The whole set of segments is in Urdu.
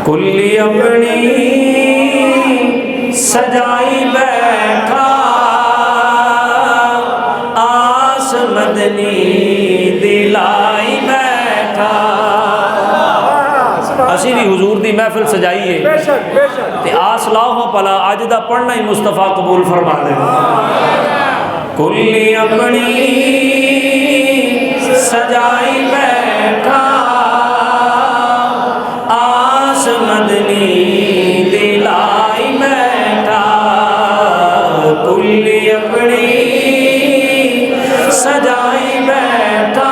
کلی اپنی سجائی بیٹھا آس مدنی دلائی بیٹھا. اسی بھی حضور دی محفل سجائی ہے تے آس لاؤ پلا اج دا پڑھنا ہی مصطفیٰ قبول فرما دے. کلی اپنی سجائی بیٹھا آس مدنی دلائی بیٹھا. کلی اپنی سجائی بیٹھا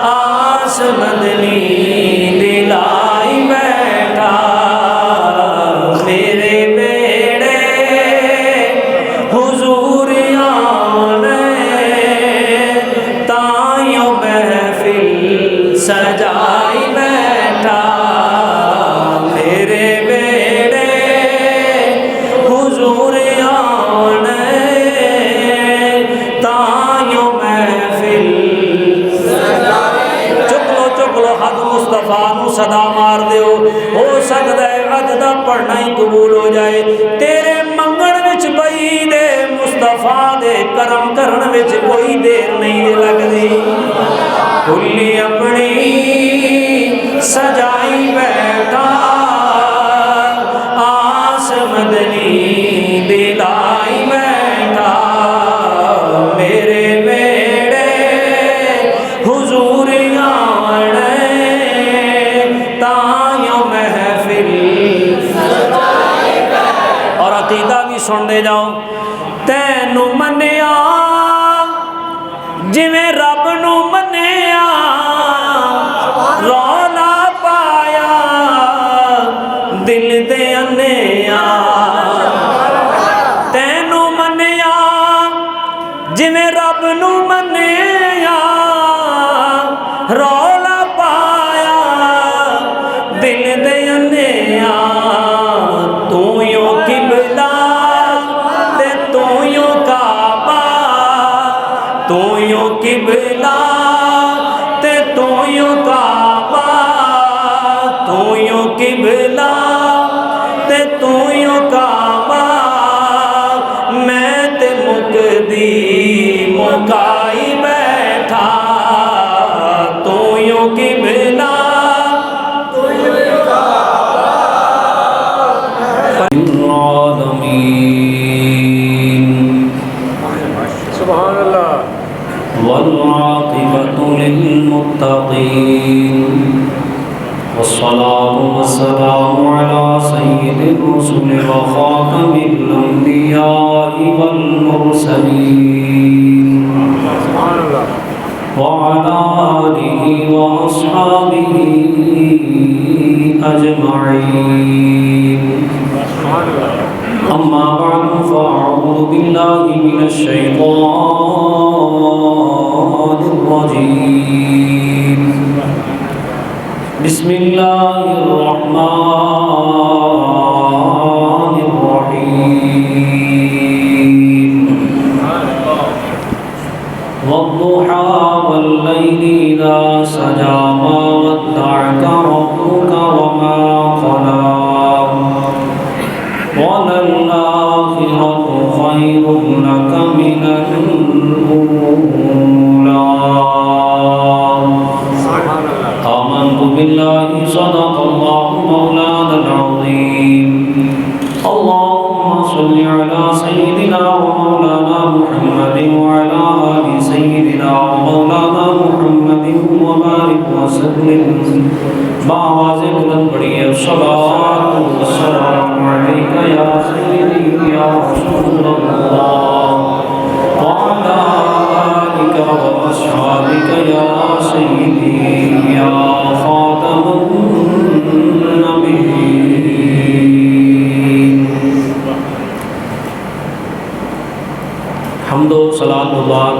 آس مدنی دلائی بیٹھا. میرے بیڑے حضور آنے تائیوں محفل سجائی بیٹھا. میرے بیڑے حضور آنے تائیوں محفل چک لو حد مصطفیٰ نو صدا مار دیو. ہو سکتا ہے اج دا پڑھنا ہی قبول ہو جائے. تیرے منگن وچ بئی دے مصطفیٰ دے کرم کرن وچ کوئی دیر نہیں لگدی. کلی اپنی سجائی بیٹھا آس مدنی دلائی بیٹھا. میرے بیڑے حضور آنے تائیوں محفل. اور عقیدہ بھی سن دے جاؤ. تینو منیا جویں رب نو منیا رولا پایا دل دے انیا. تینو منیا جویں رب نو منیا رولا پایا دل دے انیا. تو یوں قبلہ تے تو یوں کعبہ تو یوں قبلہ تے تو یوں کعبہ تو یوں قبلہ تے تو یوں کعبہ. میں تے مکدی مکائی بیٹھا تو یوں قبلہ تو یوں کعبہ. سبحان اللہ. والعاقبة للمتقين والصلاة والسلام على سيد الرسل وخاتم الأنبياء والمرسلين وعلى آله وأصحابه أجمعين. أما بعد فأعوذ بالله من الشيطان الرجيم. بسم الله الرحمن الرحيم. والضحى والليل إذا سجى ما ودعك ربك وما قلى وللآخرة خير لك من الأولى. آمنت بالله صدق الله مولانا العظيم. اللهم صل على سيدنا ومولانا محمد وعلى آل سيدنا ومولانا محمد وبارك وسلم. بآواز بلند پڑھیے الصلاة والسلام عليك يا سيدي يا رسول الله وعلى آلك وأصحابك يا سيدي يا خاتم النبيين. حمد و صلاۃ و بار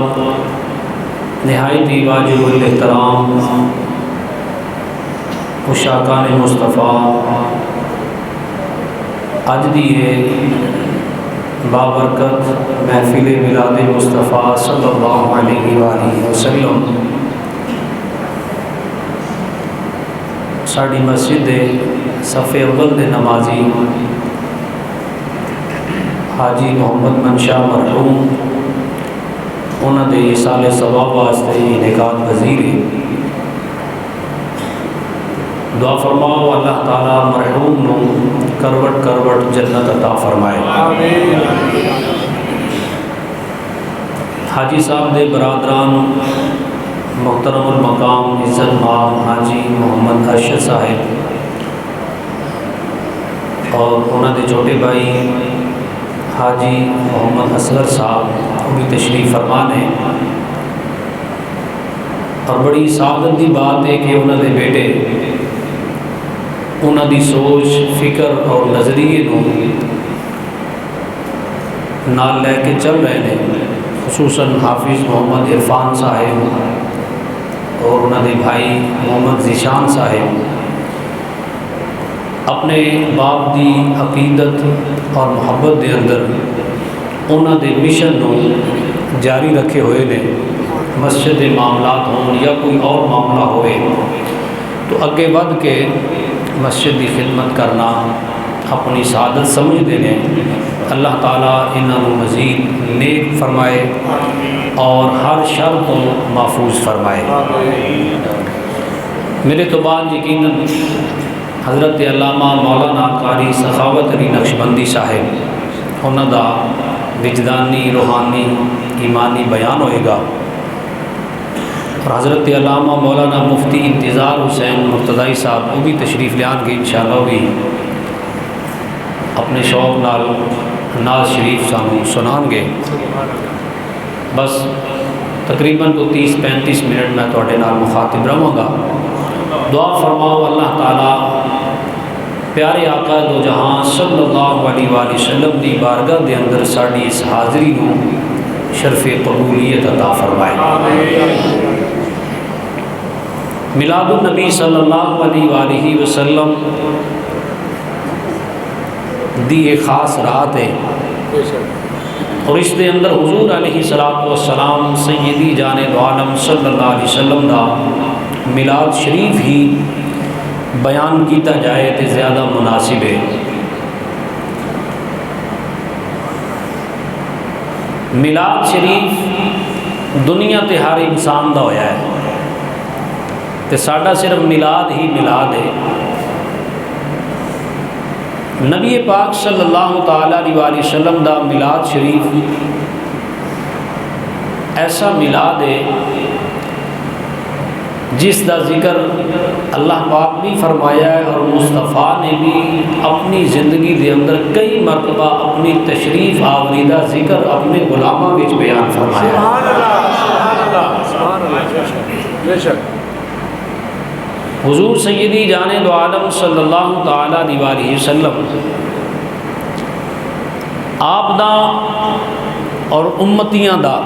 نہایت ہی واجب الاحترام مشاکان مصطفیٰ اج دی ہے بابرکت محفل میلاد مصطفیٰ صلی اللہ علیہ وآلہ وسلم. ساری مسجد دے صف اول دے نمازی حاجی محمد منشا مرحوم انہوں نے سال ثواب واسطے انعقاد پذیر ہے. دعا فرماؤ اللہ تعالیٰ مرحوم نو کروٹ کروٹ جنت عطا فرمائے. حاجی صاحب دے برادران محترم المقام عزت مآب حاجی محمد ارشد صاحب اور انہوں دے چھوٹے بھائی حاجی محمد اصغر صاحب وہ بھی تشریف فرمان ہے. اور بڑی سعادت دی بات ہے کہ انہوں دے بیٹے انہوں دی سوچ فکر اور نظریے نو نال لے کے چل رہے ہیں. خصوصاً حافظ محمد عرفان صاحب اور انہوں دے بھائی محمد ذیشان صاحب اپنے باپ دی عقیدت اور محبت دے اندر انہوں دے مشن نو جاری رکھے ہوئے نے. مسجد دے معاملات ہوں یا کوئی اور معاملہ ہوئے تو اگے بڑھ کے مسجد دی خدمت کرنا اپنی سعادت سمجھتے ہیں. اللہ تعالیٰ انہوں مزید نیک فرمائے اور ہر شر تو محفوظ فرمائے. میرے تو بعد یقیناً حضرت علامہ مولانا قاری سخاوت علی نقشبندی صاحب انہوں دا وجدانی روحانی ایمانی بیان ہوئے گا اور حضرت علامہ مولانا مفتی انتظار حسین مرتضی صاحب وہ بھی تشریف لیان گے انشاءاللہ بھی اپنے شوق نال ناز شریف سانو سنان گے. بس تقریباً تو 30-35 منٹ میں تواڈے نال مخاطب رہوں گا. دعا فرماؤ اللہ تعالیٰ پیارے آقا دو جہاں صلی اللہ علیہ وآلہ وسلم دی بارگاہ دے اندر ساڑی اس حاضری نو شرف قبولیت عطا فرمائے. میلاد النبی صلی اللہ علیہ وآلہ وسلم دی ایک خاص رات ہے اور اس دے اندر حضور علیہ السلام سیدی جان دو عالم صلی اللہ علیہ وسلم دا میلاد شریف ہی بیان کیتا جائے تو زیادہ مناسب ہے. میلاد شریف دنیا تے ہر انسان دا ہویا ہے تے ساڈا صرف میلاد ہی میلاد ہے. نبی پاک صلی اللہ تعالیٰ علیہ وسلم دا میلاد شریف ایسا میلاد ہے جس دا ذکر اللہ پاک بھی فرمایا ہے اور مصطفیٰ نے بھی اپنی زندگی دے اندر کئی مرتبہ اپنی تشریف آوریدہ ذکر اپنے غلاماں وچ بیان فرمایا ہے. سبحان اللہ بے شک. حضور سیدی جان دو عالم صلی اللہ تعالیٰ علیہ وسلم آپ دا اور امتیاں دا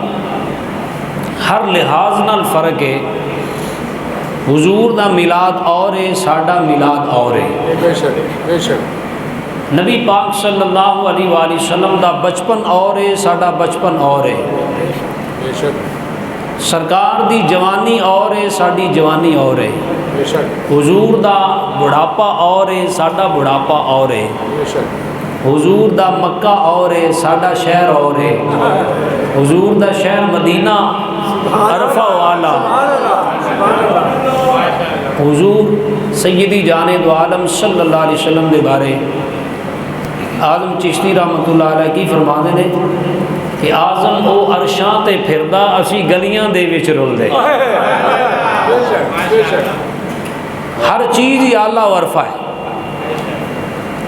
ہر لحاظ نال فرق ہے. حضور دا میلاد اور ہے ساڈا میلاد اور ہے. بے شک بے شک. نبی پاک صلی اللہ علیہ وآلہ وسلم دا بچپن اور ہے ساڈا بچپن اور ہے. بے شک. سرکار دی جوانی اور ہے ساڈی جوانی اور ہے. بے شک. حضور دا بڑھاپا اور ہے ساڈا بڑھاپا اور ہے. بے شک. حضور دا مکہ اور ہے ساڈا شہر اور ہے. حضور دا شہر مدینہ عرفہ والا. حضور سیدی جان دو عالم صلی اللہ علیہ وسلم دے بارے آدم چشتی رحمت اللہ علیہ کی فرمانے نے کہ آزم او عرشاں تے پھردا اسی گلیاں دے وچ رول دے. ہر چیز ہی اعلیٰ و عرفہ ہے.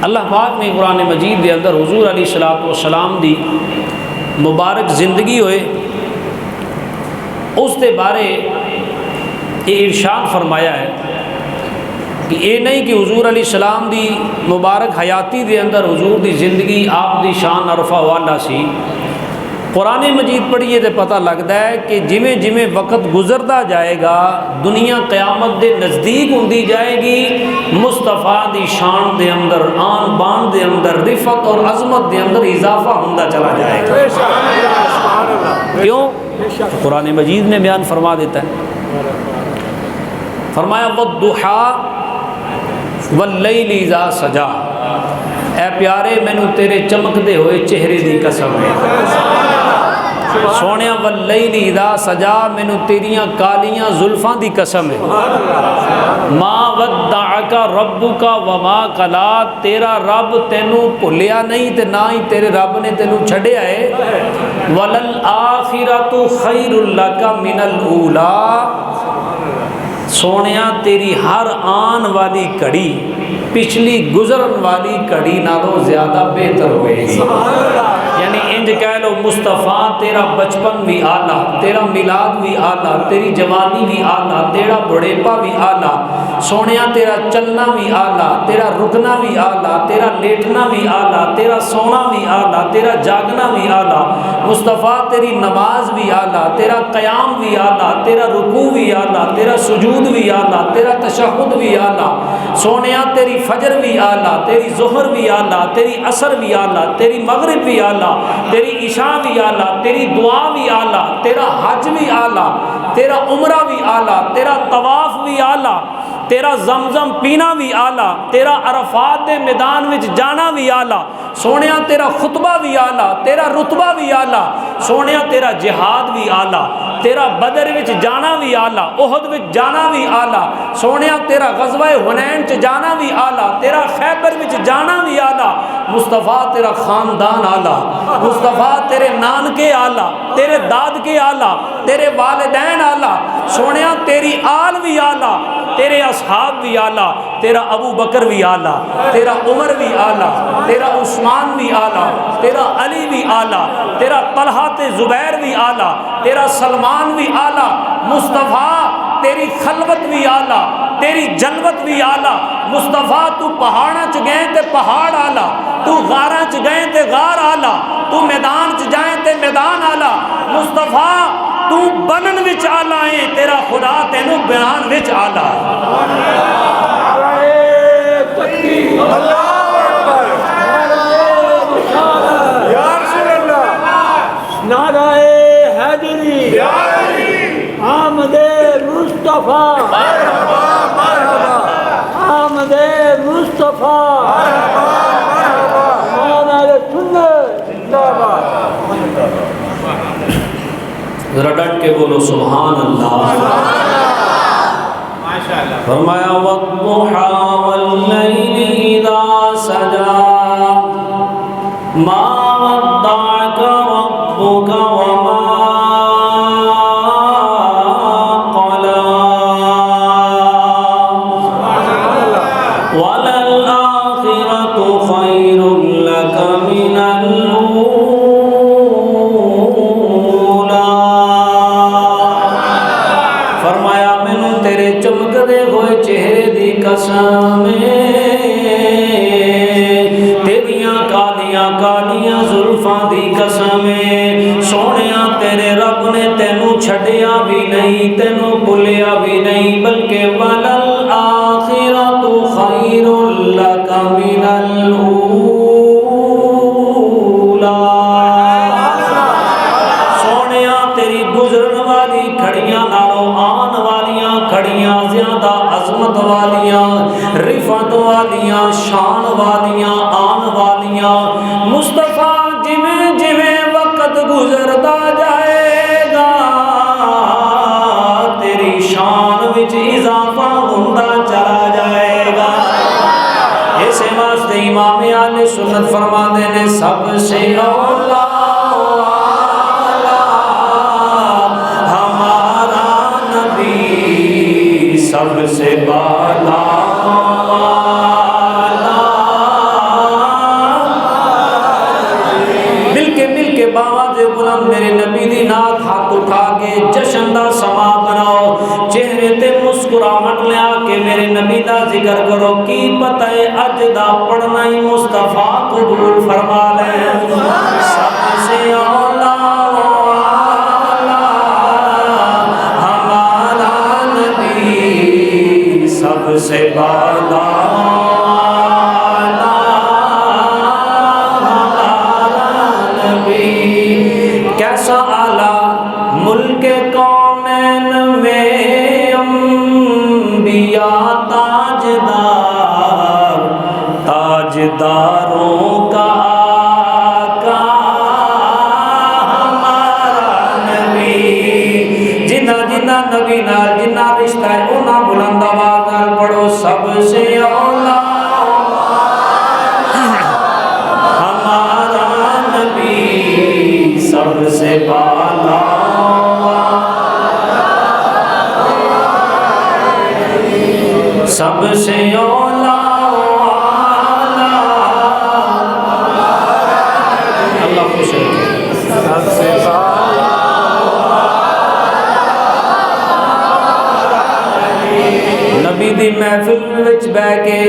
اللہ پاک نے قرآن مجید دے اندر حضور علیہ السلام دی مبارک زندگی ہوئے اس دے بارے یہ ارشاد فرمایا ہے کہ یہ نہیں کہ حضور علیہ السلام دی مبارک حیاتی دے اندر حضور دی زندگی آپ دی شان عرفہ والا سی. قرآن مجید پڑھیے تو پتہ لگتا ہے کہ جویں جویں وقت گزرتا جائے گا دنیا قیامت دے نزدیک ہوندی جائے گی مصطفیٰ دی شان دے اندر آن بان دے اندر رفت اور عظمت دے اندر اضافہ ہوندہ چلا جائے گا. کیوں؟ قرآن مجید نے بیان فرما دیتا ہے. فرمایا والضحیٰ واللیل اذا سجا، اے پیارے مینوں تیرے چمکدے ہوئے چہرے دی قسم ہے، سونیا واللیل اذا سجا، مینوں تیریاں کالیاں زلفاں دی قسم ہے، ما ودعک ربک وما قلا، تیرا رب تینوں بھلیا نہیں تے نہ ہی تیرے رب نے تینوں چھڈیا ہے، وللآخرۃ خیر لک من الاولی، سونیا تیری ہر آن والی کڑی پچھلی گزرن والی کڑی نالوں زیادہ بہتر ہوئے گی، یعنی انج کہہ لو مصطفیٰ تیرا بچپن بھی آلہ، تیرا میلاد بھی آلہ، تیری جوانی بھی آلہ، تیرا بڑھیپا بھی آلہ، سونیا تیرا چلنا بھی آلہ، تیرا رکنا بھی آلہ، تیرا لیٹنا بھی آلہ، تیرا سونا بھی آلہ، تیرا جاگنا بھی آلہ، مصطفیٰ تیری نماز بھی آلہ، تیرا قیام بھی آلہ، تیرا رکوع بھی آلہ، تیرا سجود بھی آلہ، تیرا تشہد بھی آلہ، سونیا تیری فجر بھی آلہ، تیری ظہر بھی آلہ، تیری عصر بھی آلہ، تیری مغرب بھی آلہ، تیری عشاء بھی آلہ، تیری دعا بھی آلہ، تیرا حج بھی آلہ، تیرا عمرہ بھی آلہ، تیرا طواف بھی آلہ، تیرا زمزم پینا بھی آلہ، تیرا عرفات دے میدان وچ جانا بھی آلہ، سونیا تیرا خطبہ بھی آلہ، تیرا رتبہ بھی آلہ، سونیا تیرا جہاد بھی آلہ، تیرا بدر وچ جانا بھی آلہ، احد وچ جانا بھی آلہ، سونیا تیرا غزوہ حنین چ جانا بھی آلہ، تیرا خیبر وچ جانا بھی آلہ، مصطفیٰ تیرا خاندان آلہ، مصطفیٰ تیرے نانکے آلہ، تیرے دادکے آلہ، تیرے والدین آلہ، سونیا تیری آل بھی آلہ، تیرے اصحاب بھی آلہ، تیرا ابو بکر بھی آلہ، تیرا عمر بھی آلہ، تیرا عثمان بھی آلہ، تیرا علی بھی آلہ، تیرا طلحہ تے زبیر بھی آلہ، تیرا سلمان بھی آلہ، مصطفیٰ تیری خلوت بھی آلہ، تیری جلوت بھی آلہ، مصطفیٰ تو پہاڑاں چ گئے تے پہاڑ آلہ، تو غاراں چ گئے تے غار آلہ، تو میدان چ جائیں تے میدان آلہ، مصطفیٰ تو بنن وچ آلہ ہے، تیرا خدا تینوں بیان وچ آلہ ہے۔ نعرہ حیدری، آمد مصطفیٰ، آمد مصطفیٰ، نعرہ سنت، ذرا ڈٹ کے بولو سبحان اللہ۔ فرمایا والضحیٰ واللیل اذا سجا، ما ودعک ربک وما قلا، وللآخرۃ خیر لک من الاولی، فرمایا مینوں تیرے چمکدے ہوئے چہرے دی قسم تیریاں کالیاں کالیاں زلفاں دی قسم، سونیا تیرے رب نے تینوں چھڈیا بھی نہیں، تینوں بھلیا بھی نہیں، بلکہ وَلَلْآخِرَةُ خَيْرٌ لَكَ مِنَ الْأُولَى، سونیا تیری گزرن والی کھڑیاں نالوں آن والیاں کھڑیاں زیادہ عظمت والیاں، رفعت والیاں، شان والیاں، آن والیاں، مصطفیٰ جویں جویں وقت گزرتا جائے گا تیری شان وچ اضافہ ہوندا چلا جائے گا۔ اسی واسطے امام اہل سنت فرماتے ہیں سب سے اولا ہمارا نبی، سب سے بالا مل کے باواز بلند میرے نبی دی نات ہاتھ اٹھا کے جشن دا سما بناؤ، چہرے تے مسکراہٹ لیا کے میرے نبی دا ذکر کرو، کی پتہ ہے اج دا پڑھنا ہی مصطفیٰ قبول فرما لے۔ سب سے اولا ہمارا نبی، سب سے بالا کیسا اعلیٰ ملک کونین میں انبیاء تاجدار، تاجداروں کا آقا ہمارا نبی جنہ جنہ نبی نال جنہ رشتہ ہے انہاں بلند آواز نال پڑھو سب سے اولا ہمارا نبی سب سے بالا سب سے اولا اللہ خوش ہے سب سے نبی دی محفل وچ بیٹھ کے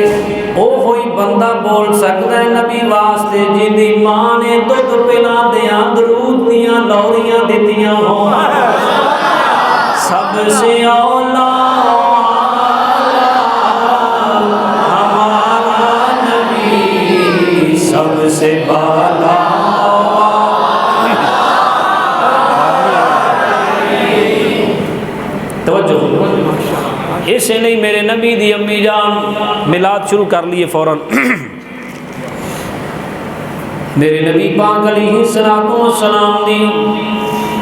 او ہوئی بندہ بول سکتا ہے نبی واسطے جن دی ماں نے دودھ پلا دیاں درود دیاں لوریاں دتیاں ہوں سب سے اولا ہمارا نبی سب سے بالا توجہ اسے نہیں میرے نبی دی امی جان میلاد شروع کر لیے فوراً میرے نبی پاک علیہ السلام دی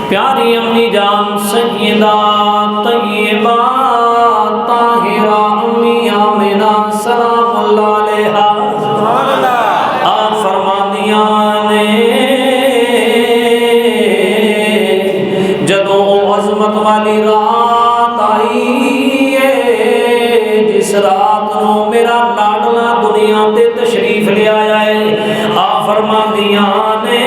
پیاری امی جان سیدہ طیبہ طاہرہ امی آمنہ سلام اللہ علیہا آپ فرماندیاں نے جدوں او عظمت والی رات آئی جس رات نو میرا لاڈلا دنیا تے تشریف لے آیا ہے آپ فرماندیاں نے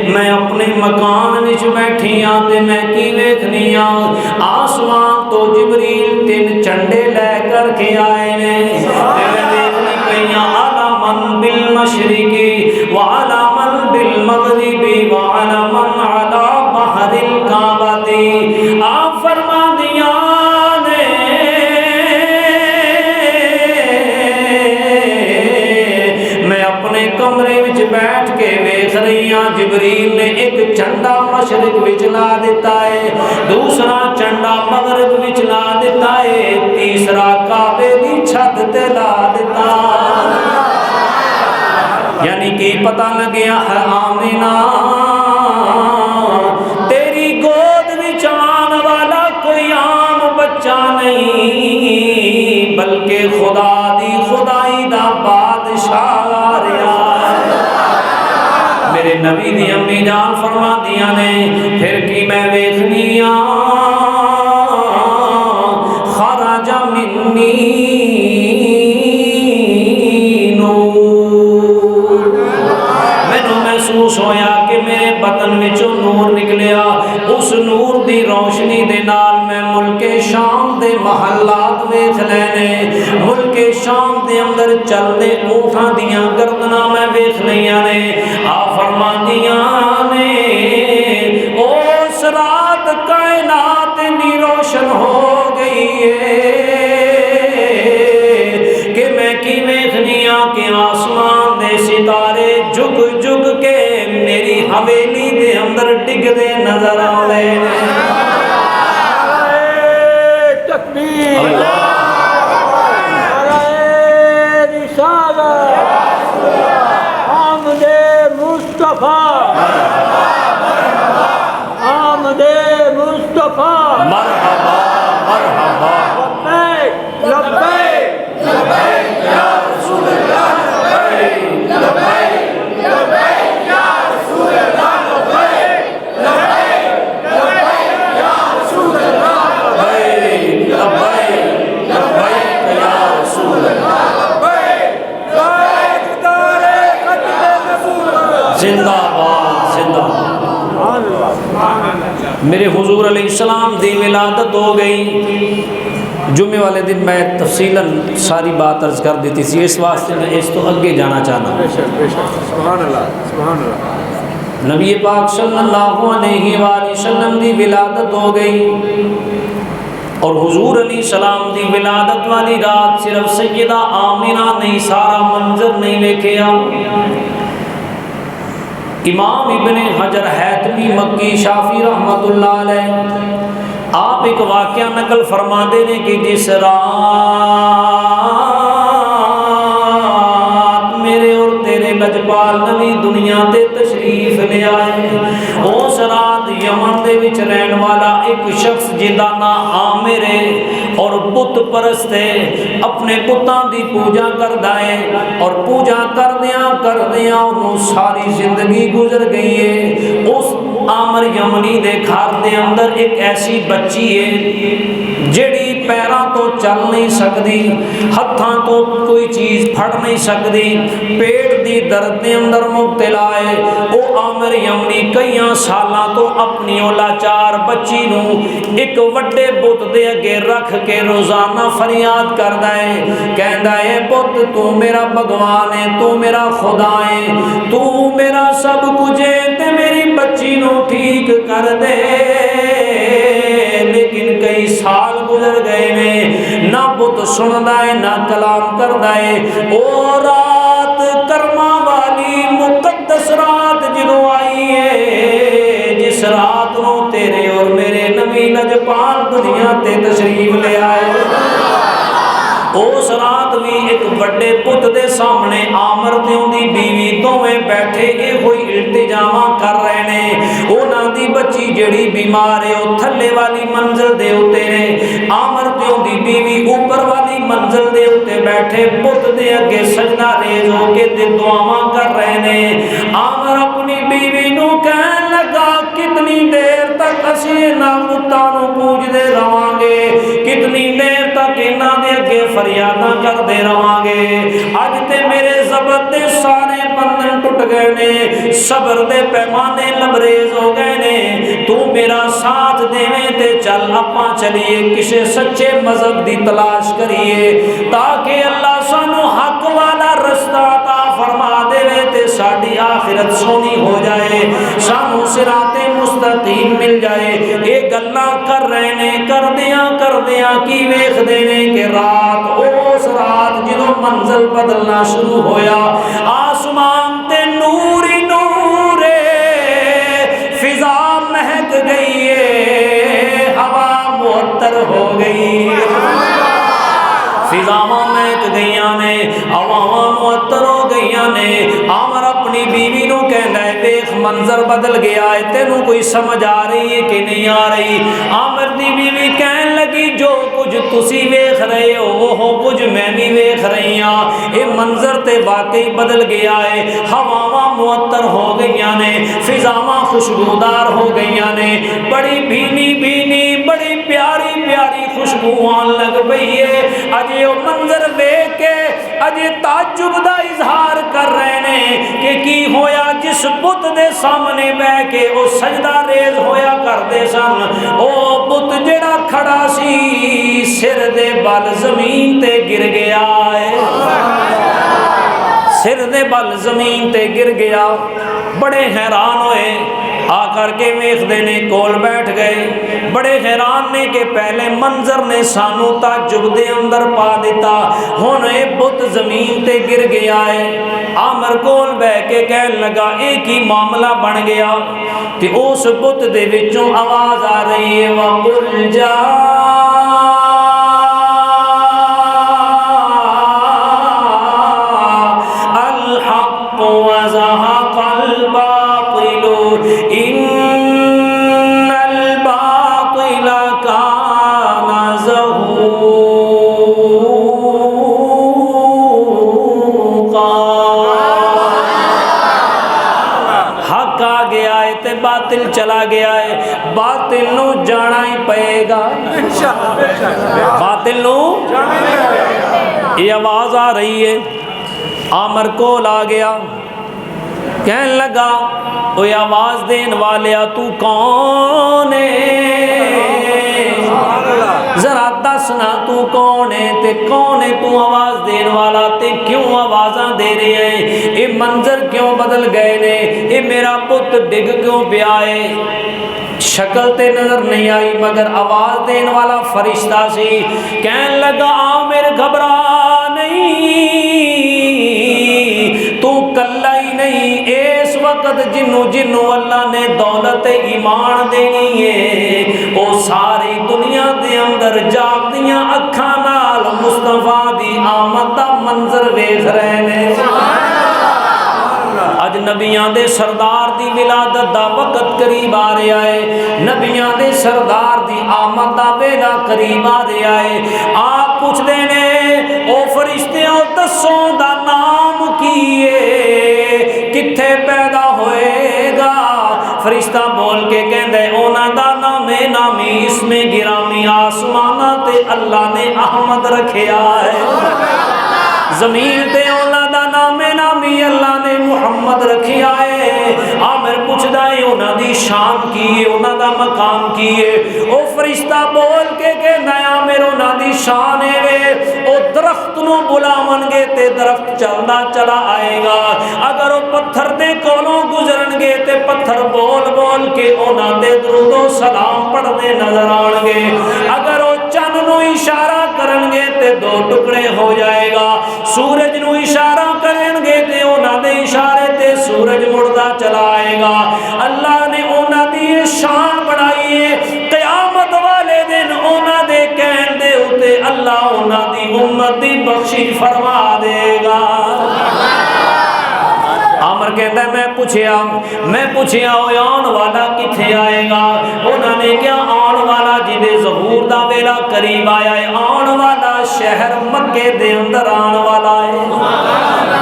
میں اپنے مکان وچ بیٹھی ہاں تے میں کی ویکھنی ہاں آسمان تو جبریل 3 چنڈے لے کر کے آئے نے تے میں ویکھنی پئی ہاں علامن بالمشرقی وعلامن بالمغربی وعلامن علی بحر الکعبہ آپ فرماندیاں کمرے وچ بیٹھ کے ویکھ رہی ہاں جبریل نے ایک چنڈا مشرق وچ لا دیتا ہے دوسرا چنڈا مغرب وچ لا دیتا ہے تیسرا کعبے دی چھت تے لا دیتا یعنی کہ پتہ لگیا ہے آمینہ تیری گود وچ آن والا کوئی عام بچہ نہیں بلکہ خدا دی خدائی دا بادشاہ میرے نبی دی امی جان فرما دیا نے پھر کی میں ویکھنیاں خرج منی نور مینوں محسوس ہویا کہ میرے بدن وچوں نور نکلیا اس نور دی روشنی دے نال میں ملک شام دے محلات ویکھ لینے ملک شام دے اندر چلدے اونٹاں دیاں گردناں میں ویکھ لیاں نے آپ فرماندیاں نے اس رات کائنات اتنی روشن ہو گئی ہے کہ میں کی ویکھنیاں کہ آسمان دے ستارے جگ جگ کے میری حویلی دے اندر ڈگ دے نظر آوے تکبیر آمد مصطفیٰ آمد مصطفیٰ مرحبا مرحبا لبیک لبیک لبیک یا رسول اللہ لبیک لبیک لبیک یا رسول اللہ لبیک لبیک لبیک یا رسول اللہ لبیک لبیک لبیک یا رسول اللہ زندہ باد زندہ میرے حضور علیہ السلام دی ولادت ہو گئی جمعے والے دن میں تفصیلاً ساری بات عرض کر دیتی تھی اس واسطے میں اس تو اگے جانا چاہنا بے شک سبحان اللہ سبحان اللہ نبی پاک صلی اللہ علیہ وآلہ وسلم دی ولادت ہو گئی اور حضور علیہ السلام دی ولادت والی رات صرف سیدہ آمنہ نہیں سارا منظر نہیں دیکھیا امام ابن حجر حیتمی مکی شافی رحمت اللہ علیہ آپ ایک واقعہ نقل فرما دے کہ جس رات پرست ہے، اپنے پتاں دی پوجا کردا ہے، اور پوجا کردیاں انہوں ساری زندگی گزر گئی ہے۔ اس عامر یمنی دے گھر دے اندر ایک ایسی بچی ہے جڑی پیراں تو چل نہیں سکتی، ہتھاں تو کوئی چیز پھڑ نہیں سکتی، پیٹ دی درد دے اندر مبتلا ہے۔ او عامر یمنی کئیاں سالاں تو اپنی لاچار بچی نو ایک وڈے بت دے اگے رکھ کے روزانہ فریاد کردا ہے، کہندا ہے بت تو میرا بھگوان ہے، تو میرا خدا ہے، تو میرا سب کچھ ہے تے میری بچی نو ٹھیک کر دے۔ لیکن کئی سال گزر گئے نے، نہ بت سندا ہے نہ کلام کردا ہے۔ او رات کرما والی مقدس رات جدوں آئی ہے، جس رات نو تیرے اور میرے نبی لجپال دنیا تے تشریف لے آئے، اس رات بھی ایک بڑے بت دے سامنے عامر تے اندی بیوی دوویں بیٹھے اے ہوئی التجاواں کر رہے نے۔ انہاں دی بچی جڑی بیمار ہے او تھلے والی منزل دے اوتے نے، عامر تے اندی بیوی اوپر والی منزل دے اوتے بیٹھے بت دے اگے سجدہ ریز ہو کے تے دعاواں کر رہے نے۔ عامر اپنی بیوی نو کہن لگا کتنی دیر تک اسی انہاں بتاں نو پوجدے رہاں گے، کتنی دیر تک انہاں دے اگے فریاداں کردے رہاں گے، اج تے میرے ضبط دے سارے بندھن ٹوٹ گئے نے، صبر دے پیمانے لبریز ہو گئے نے، تو میرا ساتھ دیویں تے چل اپاں چلیے کسے سچے مذہب دی تلاش کریے، تاکہ اللہ سانو حق والا رستہ عطا فرما دے تے ساڈی آخرت سونی ہو جائے، سانو صراط مستقیم مل جائے۔ اے گلاں کر رہے نے، کردیاں کی ویکھ دے نے کہ رات اس رات جدوں منزل بدلنا شروع ہویا، آسمان تے نور ہی نور فضا مہک گئی ہے، ہوا معطر ہو گئی، فضاواں مہک گئیاں نے، ہواواں معطر ہو گئیاں نے۔ عامر اپنی بیوی نو کہندا ہے دیکھ منظر بدل گیا ہے، تینوں کوئی سمجھ آ رہی ہے کہ نہیں آ رہی؟ عامر دی بیوی کہن لگی جو کچھ تسی ویکھ رہے ہو وہ کچھ میں بھی ویکھ رہی ہاں، یہ منظر تے واقعی بدل گیا ہے، ہواواں معطر ہو گئیاں نے، فضاواں خوشبودار ہو گئیاں نے، بڑی بھینی بھینی بڑی پیاری پیاری خوشبو آن لگ پئی ہے۔ اجے وہ منظر ویکھ کے اجے تعجب دا اظہار کر رہے نے کہ کی ہویا، جس بت دے سامنے بیٹھ کے وہ سجدہ ریز ہویا کردے سن، او بت جڑا کھڑا سی سر دے بل زمین تے گر گیا ہے، سر دے بل زمین تے گر گیا۔ بڑے حیران ہوئے، آ کر کے ویکھدے نے، کول بیٹھ گئے، بڑے حیران نے کہ پہلے منظر نے سانو تعجب دے اندر پا دیتا، ہن اے بت زمین تے گر گیا ہے۔ عامر کول بیٹھ کے کہن لگا اے کی معاملہ بن گیا؟ تے اس بت دے وچوں آواز آ رہی ہے وَقُلْ جَاءَ الْحَقُّ وَزَهَقَ الْبَاطِلُ إِنَّ الْبَاطِلَ كَانَ زَهُوقًا۔ حق آ گیا ہے تے باطل چلا گیا ہے، باطل نو جانا ہی پئے گا، باطل نو یہ آواز آ رہی ہے۔ عامر کول آ گیا، کہن لگا اوے آواز دین والیا تو کون ہے؟ ذرا دسنا تو کون ہے تے کون ہے تو آواز دین والا، تے کیوں آوازاں دے رہے ہیں؟ اے منظر کیوں بدل گئے نے؟ اے میرا پت ڈگ کیوں پیا ہے؟ شکل تے نظر نہیں آئی مگر آواز دین والا فرشتہ سی۔ کہن لگا عامر گھبرا نہیں، تو کلا ہی نہیں، اس وقت جنوں اللہ نے دولت ایمان دینی ہے، او ساری دنیا دے اندر جاگدیاں اکھاں نال مصطفیٰ دی آمد دا منظر ویکھ رہے نے۔ اج نبیاں دے سردار دی ولادت دا وقت قریب آ رہا ہے، نبیاں دے سردار دی آمد دا ویلا قریب آ رہا ہے۔ آپ پوچھتے نے او فرشتیاں دسوں دا نام کیے کتھے پیدا ہوئے گا؟ فرشتہ بول کے کہندے اونا دا نامی اسم گرامی آسمانہ تے اللہ نے احمد رکھیا ہے، زمین تے اونا دا نامی اللہ نے محمد رکھیا ہے۔ عامر پوچھدا ہے اونا دی شان کی ہے، اونا دا مقام کی ہے؟ او فرشتہ بول کے کہ نیا عامر اونا دی شان ہے، او درخت نو بلاون گے تے درخت چلدا چلا آئے گا، اگر او پتھر دے کولوں گزرن گے تے پتھر بول بول کے اونا دے درود و سلام پڑھدے نظر آن گے، اگر او چن نو اشارہ کرن گے تے دو ٹکڑے ہو جائے گا، سورج نو اشارہ کرن گے تے اونا دے اشارے تے سورج مڑدا چلا آئے گا۔ اللہ نے اونا دی شان بڑھائی ہے، قیامت والے دن اونا دے کہن دے اتے اللہ اونا دی امت دی بخشش فرما دے گا۔ عامر کہتا ہے میں پوچھیا ہوئے آن والا کتھے آئے گا؟ انہوں نے کیا آن والا جدے ظہور دا ویلا قریب آیا ہے، آن والا شہر مکے دے اندر آن والا ہے،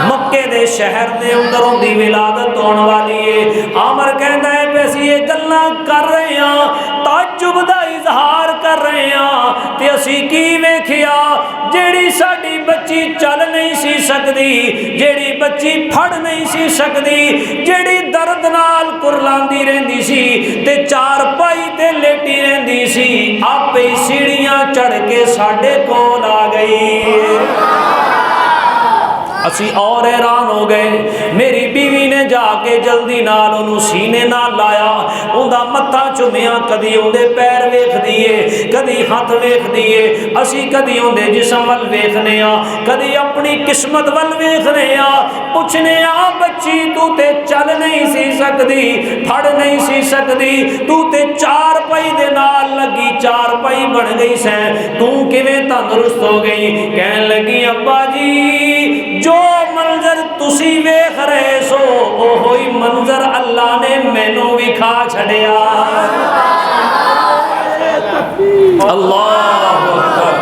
مکے دے شہر دے اندروں دی ولادت ہون والی ہے۔ عامر کہتا ہے پیسی یہ گلاں کر رہے ہیں، تعجب دا اظہار کر رہے ہیں تے اسی کی ویکھیا جیڑی ساڈی بچی چل نہیں سی سکدی، جیڑی بچی پھڑ نہیں سی سکدی، جیڑی درد نال کرلاندی رہندی سی تے چار پائی تے لیٹی رہندی سی، آپے سیڑھیاں چڑھ کے ساڈے کول آ گئی۔ اسی اور حیران ہو گئے، میری بیوی نے جا کے جلدی نال انہوں سینے نال لایا، اندہ متھا چومیا، کدی اندے پیر ویکھ دیئے، کدی ہاتھ ویکھ دیئے، اسی کدی اندے جسم ول ویکھنے آ، کدی اپنی قسمت ول ویکھنے آ، پوچھنے آ بچی تو تے چل نہیں سی سکدی، پھڑ نہیں سی سکدی، تو تے چار پائی دے نال لگی چار پائی بن گئی سیں، تو کیویں تندرست ہو گئی؟ کہن لگی ابا جی جو منظر تسی ویکھ رہے سو اوہی منظر اللہ نے مینوں وکھا چھڑیا۔ اللہ اکبر،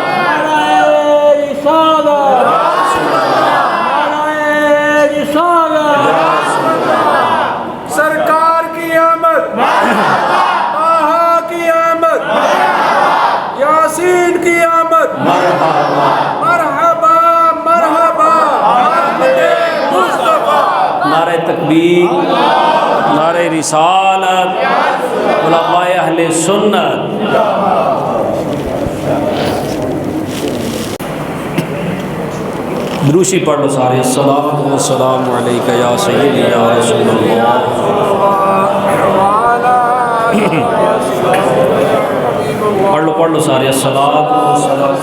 سرکار کی آمد، طٰہٰ کی آمد، یاسین کی آمد، مرحبا مرحبا مصطفیٰ۔ نعرہ تکبیر، نعرہ رسالت، علماء اہل سنت۔ دروشی پڑھ لو سارے، الصلاۃ والسلام علیکہ یا سیدی یا رسول اللہ۔ پڑھ لو سارے، الصلاۃ والسلام۔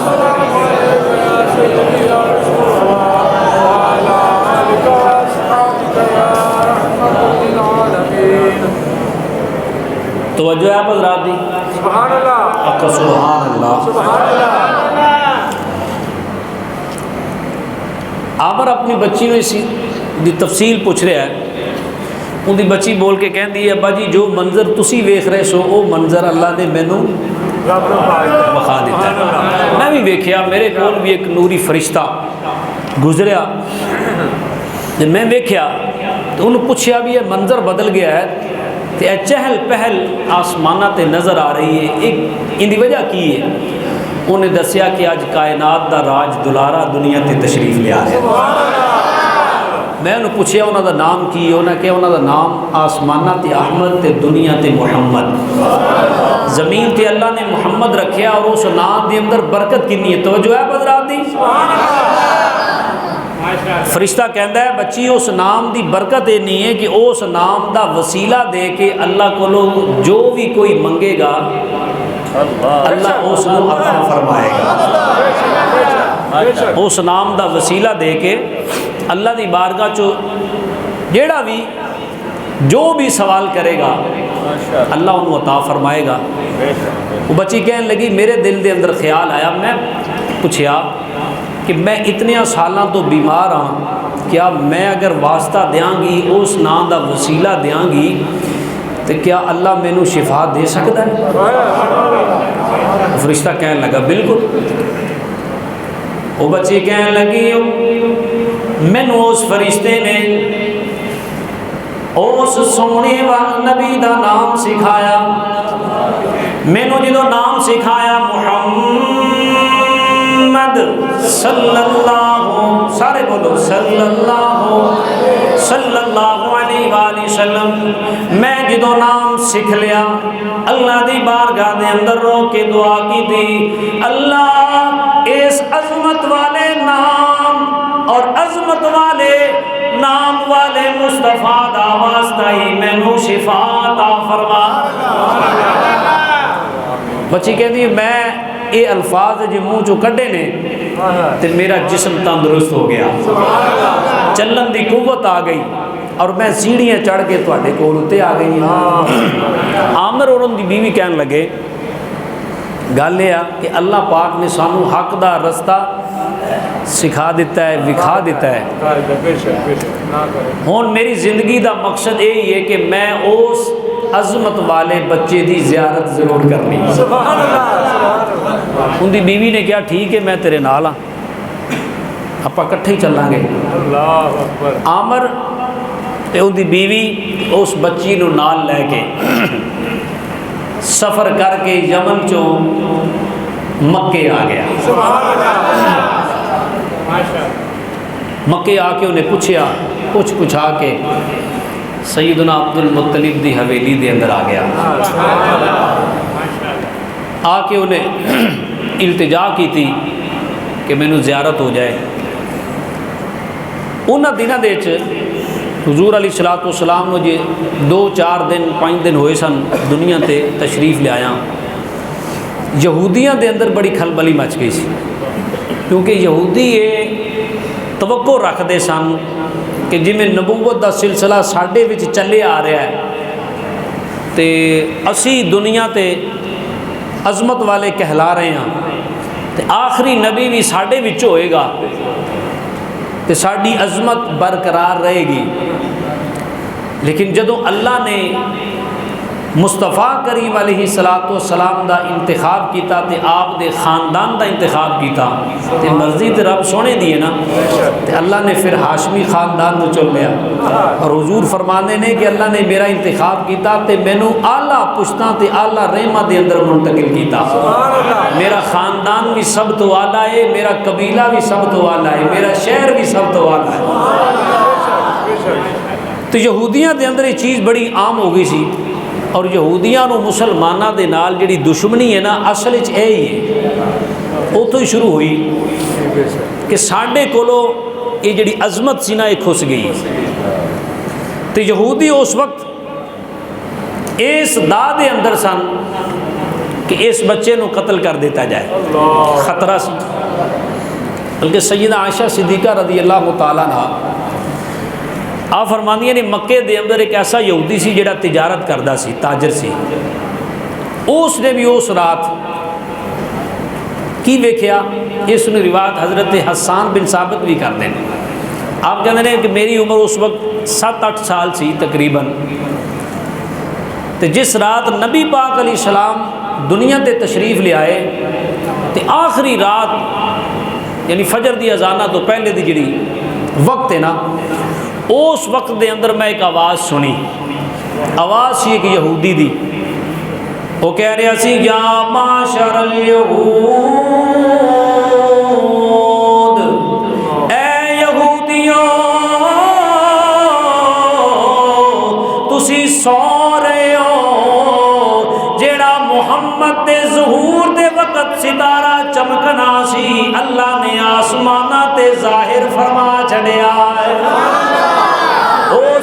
توجہ ہے حضرات دی؟ سبحان اللہ، اکا سبحان اللہ۔ سبحان اللہ۔ عامر اپنی بچی میں اسی دی تفصیل پوچھ رہا ہے، ان دی بچی بول کے کہن دی ابا جی جو منظر تسی ویکھ رہے سو او منظر اللہ نے مینوں بخا دیتا ہے، میں بھی ویکھیا، میرے کول بھی ایک نوری فرشتہ گزریا، جب میں ویکھیا تو انہوں پوچھیا بھی یہ منظر بدل گیا ہے تے اے چہل پہل آسمانہ تے نظر آ رہی ہے، ایک ان دی وجہ کی ہے؟ انہیں دسیا کہ آج کائنات دا راج دلارہ دنیا تے تشریف لیا ہے۔ میں انہوں پوچھیا انہوں دا نام کی، انہوں کہ انہوں دا نام آسمانہ تے احمد تے دنیا تے محمد، زمین تے اللہ نے محمد رکھیا، اور اس نام دے اندر برکت کنی ہے۔ توجہ ہے حضرات دی؟ فرشتہ کہندا ہے بچی اس نام دی برکت یہ نہیں ہے کہ اس نام دا وسیلہ دے کے اللہ کو جو بھی کوئی منگے گا اللہ اس کو عطا فرمائے گا، اس نام دا وسیلہ دے کے اللہ دی بارگاہ چو جیڑا بھی جو بھی سوال کرے گا اللہ انہوں عطا فرمائے گا۔ وہ بچی کہنے لگی میرے دل دے اندر خیال آیا، میں پوچھیا کہ میں اتنے سالاں تو بیمار ہاں، کیا میں اگر واسطہ دیاں گی اس نام دا وسیلہ دیاں گی تو کیا اللہ مینوں شفا دے سکتا ہے؟ فرشتہ کہنے لگا بالکل، وہ بچی کہنے لگی مینوں اس فرشتے نے اس سونے نبی دا نام سکھایا، مینوں جدو نام سکھایا محمد صلی اللہ، سارے بولو صلی اللہ علیہ وآلہ وسلم، میں جدو نام سکھ لیا اللہ دی بارگاہ دے اندر رو کے دعا کی تھی، اللہ اس عظمت والے نام اور عظمت والے نام والے مصطفیٰ دا واسطہ ہی مینوں شفا عطا فرما۔ بچی کہتی ہے میں یہ الفاظ جو منہ چو کڈے نے تے میرا جسم تندرست ہو گیا، چلن دی قوت آ گئی اور میں سیڑھیاں چڑھ کے تواڈے کول اتے آ گئی۔ عامر اور ان دی بیوی کہنے لگے گل یہ کہ اللہ پاک نے سانو حق دا رستہ سکھا دیتا ہے، وکھا دیتا ہے، ہون میری زندگی دا مقصد یہی ہے کہ میں اس عظمت والے بچے دی زیارت ضرور کرنی۔ ان دی بیوی نے کہا ٹھیک ہے میں تیرے نال ہاں، آپ کٹھے ہی چلیں گے۔ عامر تے ان دی بیوی اس بچی نو نال لے کے سفر کر کے یمن چوں مکے آ گیا۔ مکے آ کے انہیں پوچھا کے سیدنا عبد المطلب دی حویلی دے اندر آ گیا، آ کے انہیں التجا کی تھی کہ مینوں زیارت ہو جائے۔ انہاں دنوں دے وچ حضور علیہ الصلوۃ والسلام نو جے 2-4 دن 5 دن ہوئے سن دنیا تے تشریف لے آیا، یہودیاں دے اندر بڑی کھلبلی مچ گئی سی، کیونکہ یہودی یہ توقع رکھتے سن کہ جی میں نبوت دا سلسلہ ساڈے وچ چلے آ رہا ہے تے اسی دنیا تے عظمت والے کہلا رہے ہیں تے آخری نبی بھی ساڈے وچ ہوئے گا تے ساڈی عظمت برقرار رہے گی۔ لیکن جدوں اللہ نے مصطفیٰ کریم علیہ السلام دا انتخاب کیتا تے آپ دے خاندان دا انتخاب کیتا تے مرضی تے رب سونے دیے نا، تے اللہ نے پھر ہاشمی خاندان نو چن لیا، اور حضور فرمانے نے کہ اللہ نے میرا انتخاب کیتا تے مینوں اعلیٰ پشتاں تے اعلیٰ رحمہ دے اندر منتقل کیتا، میرا خاندان بھی سب تو اعلیٰ ہے، میرا قبیلہ بھی سب تو اعلیٰ ہے، میرا شہر بھی سب تو اعلیٰ ہے۔ تو یہودیاں دے اندر یہ چیز بڑی عام ہو گئی سی، اور یہودیاں نو مسلمانہ دے نال جڑی دشمنی ہے نا اصل وچ یہی ہے، اتوں ہی شروع ہوئی کہ ساڈے کولو یہ جڑی عظمت سی نا یہ کھس گئی، تو یہودی اس وقت اس دا دے اندر سن کہ اس بچے نو قتل کر دیتا جائے، خطرہ سی۔ بلکہ سیدہ عائشہ صدیقہ رضی اللہ تعالیٰ عنہ آپ فرماندیاں نے مکے دے اندر ایک ایسا یہودی سی جڑا تجارت کردا سی، تاجر سی، اس نے بھی اس رات کی ویکھیا، اس نے روایت حضرت حسان بن ثابت بھی کرتے ہیں، آپ کہتے ہیں کہ میری عمر اس وقت 7-8 سال سی تقریباً، تو جس رات نبی پاک علیہ السلام دنیا تے تشریف لے آئے تو آخری رات یعنی فجر دی اذانہ تو پہلے دی جڑی وقت ہے نا، اس وقت دے اندر میں ایک آواز سنی، آواز سی ایک یہودی دی، وہ کہہ رہا سی یا معاشر الیہود، اے یہودیوں تسی سو رہے ہو، جیڑا محمد دے ظہور دے وقت ستارہ چمکنا سی اللہ نے آسمانہ تے ظاہر فرما چھڑیا ہے،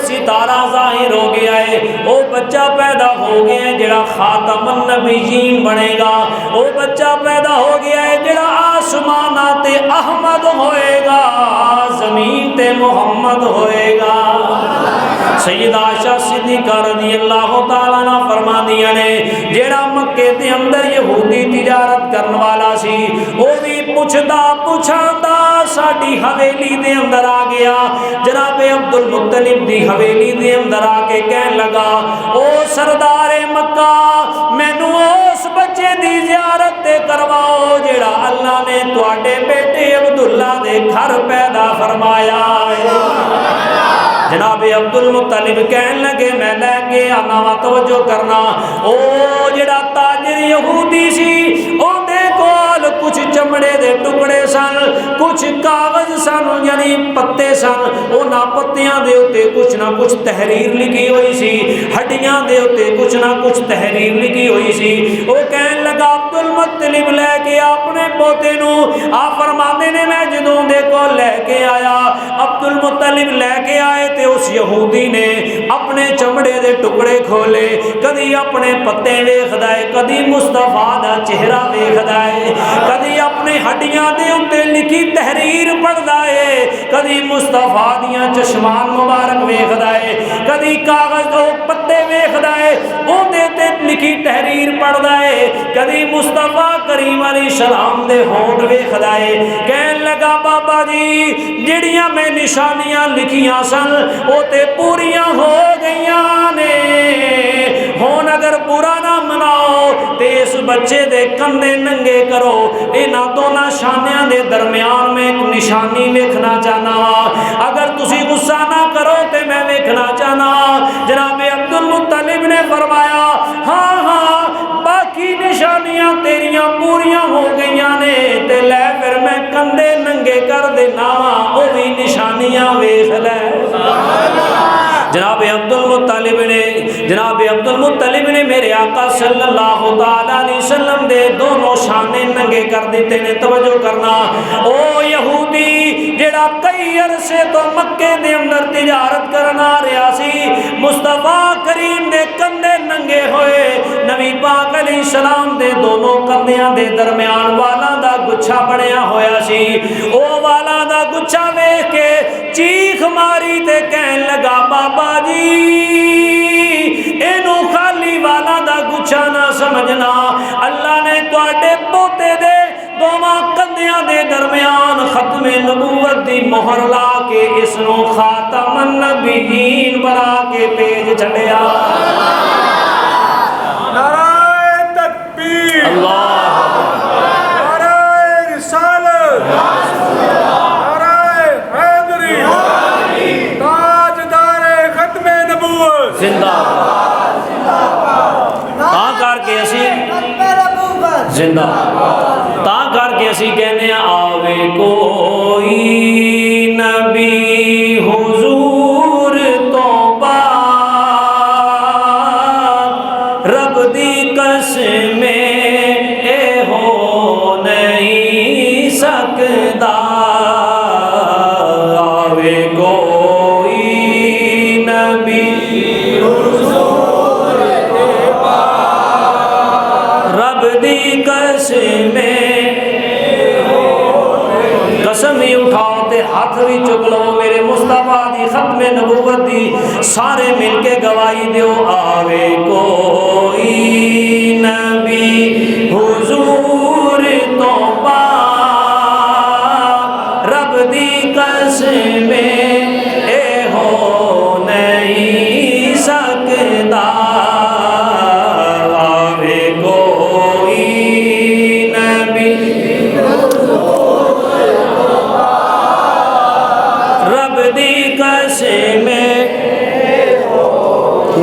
ستارہ ظاہر ہو گیا ہے، وہ بچہ پیدا ہو گیا ہے جڑا خاتم النبیین بنے گا، وہ بچہ پیدا ہو گیا ہے جڑا آسمانہ تے احمد ہوئے گا، زمین تے محمد ہوئے گا۔ سیدہ عائشہ صدیقہ رضی اللہ تعالیٰ عنہ فرماندیاں نے جیڑا مکے دے اندر یہودی تجارت کرن والا سی وہ بھی پوچھاندا ساڈی حویلی دے اندر آ گیا، جناب عبد المطلب دی حویلی دے اندر آ کے کہن لگا او سردار مکہ مینوں اس بچے دی زیارت تے کرواؤ جڑا اللہ نے تواڈے بیٹے عبداللہ دے گھر پیدا فرمایا ہے۔ جناب عبد المطلب کہن لگے میں لے کے آنا وا، توجہ کرنا، او جڑا تاجر یہودی سی او دے کول کچھ چمڑے دے ٹکڑے سن، کچھ کاغذ سن، یعنی پتے سن، انہاں پتیاں دے اوتے کچھ نہ کچھ تحریر لکھی ہوئی سی، ہڈیاں دے اوتے کچھ نہ کچھ تحریر لکھی ہوئی سی۔ او کہن لگا عبد المطلب لے کے اپنے پوتے نو، آپ فرماندے نے میں جدوں دے کول لے کے آیا، عبد المطلب لے کے آئے تے اس یہودی نے اپنے چمڑے دے ٹکڑے کھولے، کدی اپنے پتے ویکھدا ہے، کدی مصطفیٰ دا چہرہ ویکھدا ہے، کدی اپنے ہڈیاں دے اوتے لکھی تحریر پڑھدا ہے، کدی مصطفیٰ دیاں چشمان مبارک ویکھدا ہے، کدی کاغذ او پتے ویکھدا ہے اودے تے لکھی تحریر پڑھدا ہے، کدی مصطفیٰ کریم علیہ السلام دے ہونٹ ویکھدا ہے۔ کہن لگا بابا جی جڑیاں میں نشانیاں لکھیاں سن او تے پوریاں ہو گئیاں نے، ہون اگر برا نہ مناؤ تے اس بچے دے کندھے ننگے کرو، انہاں دونوں شانیاں دے درمیان میں ایک نشانی لکھنا چاہنا وا، اگر تسی غصہ نہ کرو تے میں لکھنا چاہنا۔ جناب عبد المطلب نے فرمایا ہاں ہاں باقی نشانیاں تیریاں پوریاں ہو گئیاں نے، تے لے پھر میں کندھے ننگے کر دینا وا، او بھی نشانیاں ویکھ لے۔ جناب عبد المطلب نے میرے آقا صلی اللہ علیہ وسلم دے دونوں شانے ننگے کر دیتے نے۔ توجہ کرنا، او یہودی جڑا کئی عرصے تو مکے دے اندر تجارت کرنا رہا سی، مصطفیٰ کریم دے کندھے ننگے ہوئے، نبی پاک علیہ السلام دے دونوں کندھیاں دے درمیان والاں دا گچھا بنیا ہویا سی۔ او والاں دا گچھا ویکھ کے چیخ ماری تے کہن لگا بابا جی اینو خالی والا دا گچھا نہ سمجھنا، اللہ نے تواڈے پوتے دے دوواں کندھیاں دے درمیان ختم نبوت دی مہر لا کے اس نو خاتم النبیین بنا کے بھیج چھڈیا۔ نعرہ تکبیر، اللہ نعرہ رسالت، نعرہ حیدری، تاجدار ختم نبوت زندہ تاں کر کے اسی زندہ تاں کر کے اسی کہنے آوے کوئی نبی حضور تو بعد رب دی قسم اے ہو نہیں سکدا، آوے کوئی نبی رب دی قسم قسم ہی اٹھاؤ تے ہاتھ بھی چک لو میرے مصطفیٰ دی ختم نبوت دی، سارے مل کے گواہی دیو آوے کوئی نبی حضور تو بعد رب دی قسم اے ہو نہیں سکدا،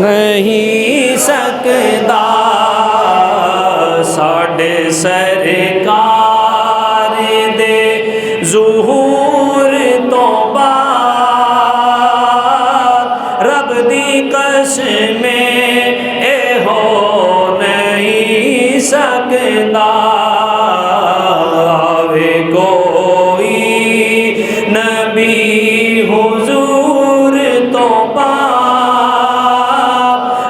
نہیں سکدا ساڈے سرکار دے ظہور تو بعد رب دی قسم اے ہو نہیں سکدا، آوے کوئی نبی حضور تو بعد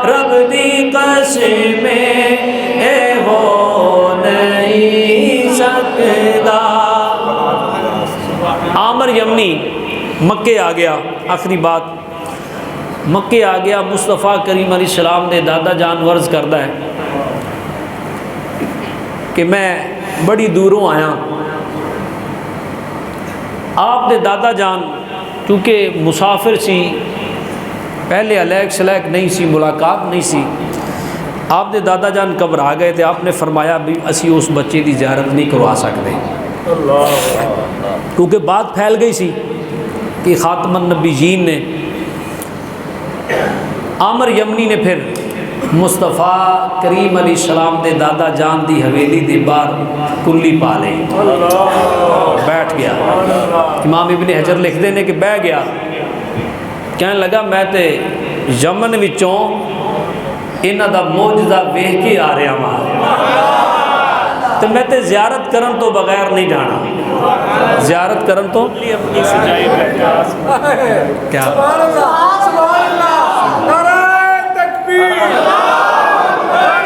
رب دی قسم اے ہو نہیں سکدا۔ عامر یمنی مکے آ گیا، آخری بات مکے آ گیا، مصطفیٰ کریم علیہ السلام دے دادا جان ورز کردا ہے کہ میں بڑی دوروں آیا، آپ دے دادا جان کیونکہ مسافر سی، پہلے علیک سلیک نہیں سی، ملاقات نہیں سی، آپ دے دادا جان گھبرا گئے تھے، آپ نے فرمایا بھی اسی اس بچے دی زیارت نہیں کروا سکتے، کیونکہ بات پھیل گئی سی کہ خاتم النبیین نے، عامر یمنی نے پھر مصطفیٰ کریم علیہ السلام دے دادا جان دی حویلی دے باہر کلی پا لے، بیٹھ گیا۔ امام ابن حجر لکھتے ہیں کہ بہ گیا، کہنے لگا میں تے یمن وچوں انہاں دا معجزہ ویکھ کے آ رہا ہاں، تو میں تے زیارت کرن تو بغیر نہیں جانا، زیارت کرن تو اپنی سجائی بیٹھا کیا سبحان اللہ، سبحان اللہ، نعرہ تکبیر،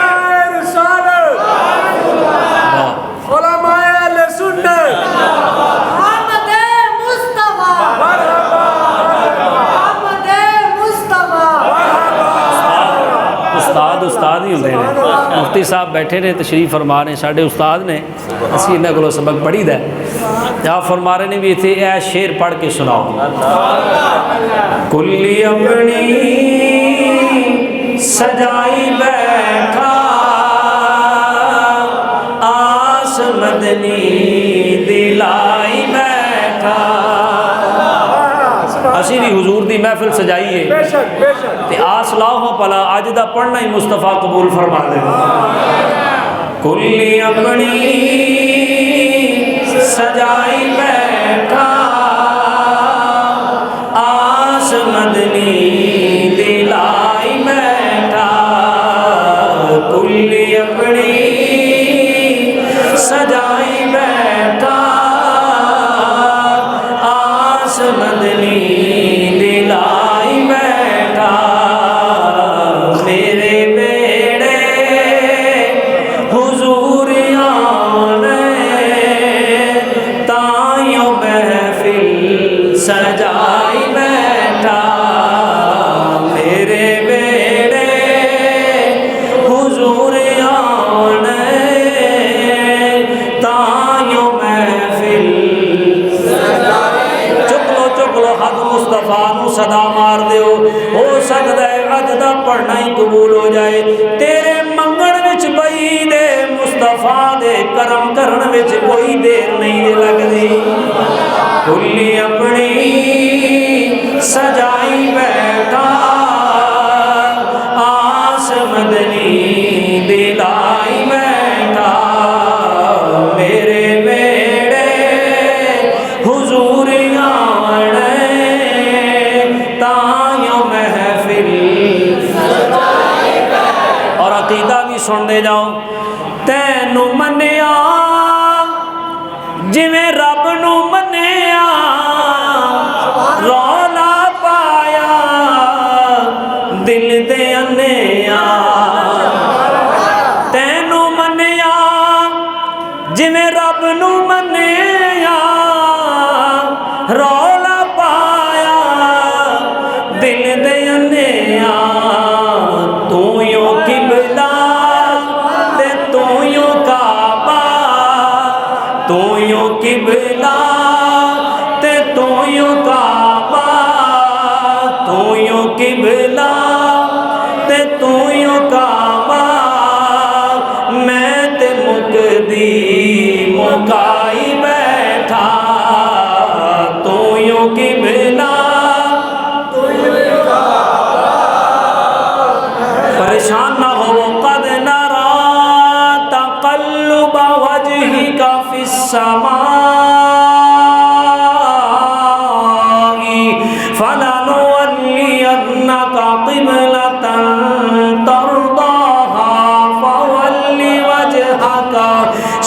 نعرہ رسالت، علماء اہل سنت، محمد مصطفیٰ، محمد مصطفیٰ۔ استاد ہی ہوندے نے، مفتی صاحب بیٹھے نے تشریف فرما رہے، ساڈے استاد نے، اسی انہاں کولوں سبق پڑھی دا ہے، آپ فرما رہے نے بھی اتنے اے شعر پڑھ کے سناؤ، کلی اپنی سجائی بیٹھا آس مدنی دلائی بیٹھا۔ اسی بھی حضور دی محفل سجائی ہے بے شک بے شک، تے آس لاؤ ہاں پلا اج دا پڑھنا ہی مصطفیٰ قبول فرما دے۔ کلی اپنی سجائی بیٹھا آس مدنی دلائی بیٹھا، کلی اپنی سجائی بیٹھا آس مدنی دلائی بیٹھا، میرے بیڑے حضور آنے تائیوں محفل سجائی بیٹھا، میرے بیڑے حضور آنے تائیوں محفل چک لو حد مصطفیٰ نو صدا مار دیو، ہو سکتا ہے اج دا پڑھنا ہی قبول ہو جائے، تیرے منگن وچ بئی دے مصطفیٰ دے کرم کرن وچ کوئی دیر نہیں دے لگدی، کلی اپنی سجائی بیٹھا آس مدنی دلائی بیٹھا، میرے بیڑے حضور آنے تائیوں محفل، اور عقیدہ بھی سن دے جاؤ، تینو منیا جویں رب نو منیا، رولا پایا دل دے انیا، تینو منیا جویں رب نو منیا، رولا پایا دل دے انیا، تو یوں قبلہ تے تو یوں کعبہ، تو یوں قبلہ تے تو یوں کعبہ، تو یوں قبلہ تے تو یوں کعبہ، میں تے مقدی مکائی بیٹھا، تو یوں قبلہ پریشان نہ ہو، قد نرا تقلب وجهك في السماء فلنولينك قبلة ترضاها فول وجهك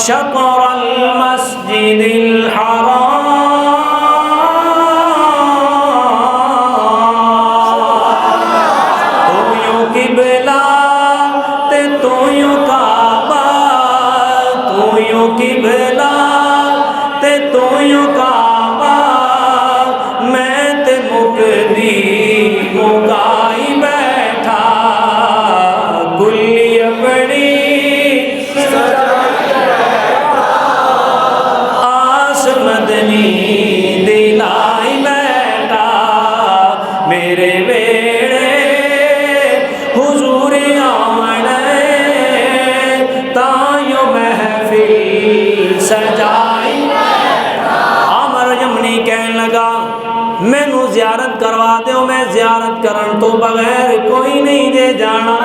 شطر المسجد الحرام، تو یوں قبلہ تے تو یوں کعبہ، تو یوں قبلہ تے تو یوں کعبہ، میں تے مقدی مکائی بیٹھا، کلی اپنی آس مدنی دلائی بیٹھا، میرے بیڑے حضور آنے لگا مینوں زیارت کروا دیو، میں زیارت کرن تو بغیر کوئی نہیں دے جانا۔